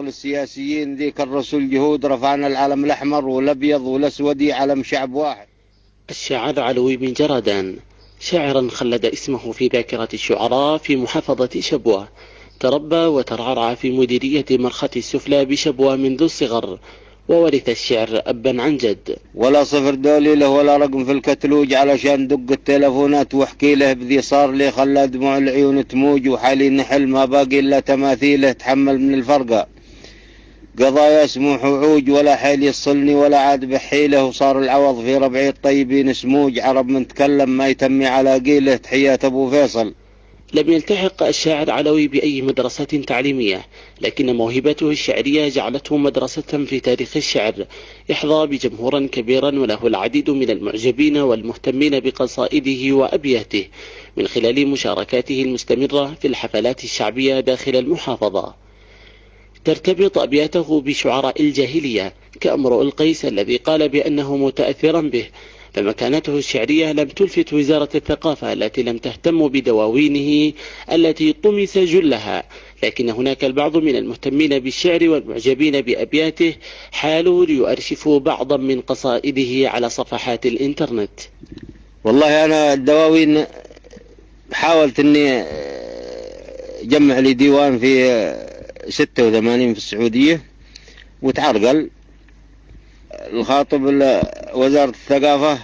السياسيين ذيك الرسل جهود رفعنا العلم الأحمر والأبيض والأسود علم شعب واحد. الشاعر علوي بن جردان شاعرا خلد اسمه في ذاكرة الشعراء في محافظة شبوة، تربى وترعرع في مديرية مرخة السفلى بشبوة منذ الصغر، وورث الشعر أبا عن جد. ولا صفر دولي له ولا رقم في الكتلوج علشان دق التلفونات واحكي له بذي صار لي خلى دموع العيون تموج وحالي نحل ما باقي إلا تماثيله تحمل من الفرقة قضايا سموح وعوج ولا حيل يصلني ولا عاد بحيله وصار العوض في ربعي الطيبين سموج عرب من تكلم ما يتمي على قيله تحيات أبو فيصل. لم يلتحق الشاعر علوي بأي مدرسة تعليمية، لكن موهبته الشعرية جعلته مدرسة في تاريخ الشعر، يحظى بجمهورا كبيرا وله العديد من المعجبين والمهتمين بقصائده وأبياته من خلال مشاركاته المستمرة في الحفلات الشعبية داخل المحافظة. ترتبط أبياته بشعراء الجاهلية كأمرؤ القيس الذي قال بأنه متأثرا به، فمكانته الشعرية لم تلفت وزارة الثقافة التي لم تهتم بدواوينه التي طمس جلها، لكن هناك البعض من المهتمين بالشعر والمعجبين بأبياته حالوا ليؤرشفوا بعضا من قصائده على صفحات الإنترنت. والله أنا الدواوين حاولت أني جمع لي ديوان في 86 في السعودية وتعرقل الخاطب وزارة الثقافة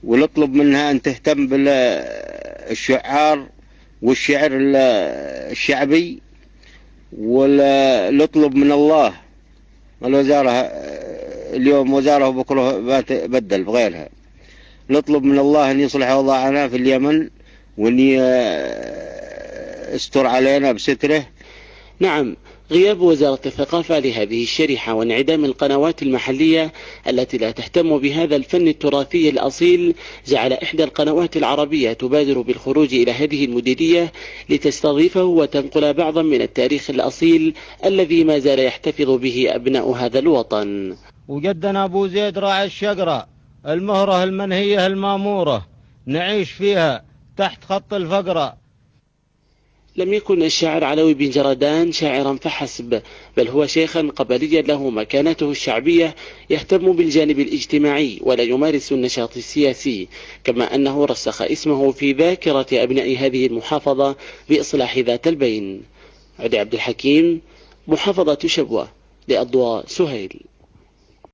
ونطلب منها أن تهتم بالشعار والشعر الشعبي، ونطلب من الله الوزارة اليوم وزارة وبكرة بدل بغيرها، نطلب من الله أن يصلح وضعنا في اليمن وأن يستر علينا بستره. نعم، غياب وزارة الثقافة لهذه الشريحة وانعدام القنوات المحلية التي لا تهتم بهذا الفن التراثي الأصيل جعل إحدى القنوات العربية تبادر بالخروج إلى هذه المديرية لتستضيفه وتنقل بعضا من التاريخ الأصيل الذي ما زال يحتفظ به أبناء هذا الوطن. وجدنا أبو زيد راعي الشقرة المهرة المنهية المامورة نعيش فيها تحت خط الفقرة. لم يكن الشاعر علوي بن جردان شاعرا فحسب، بل هو شيخا قبليا له مكانته الشعبية يهتم بالجانب الاجتماعي ولا يمارس النشاط السياسي، كما أنه رسخ اسمه في ذاكرة أبناء هذه المحافظة بإصلاح ذات البين. عدي عبد الحكيم، محافظة شبوة، لأضواء سهيل.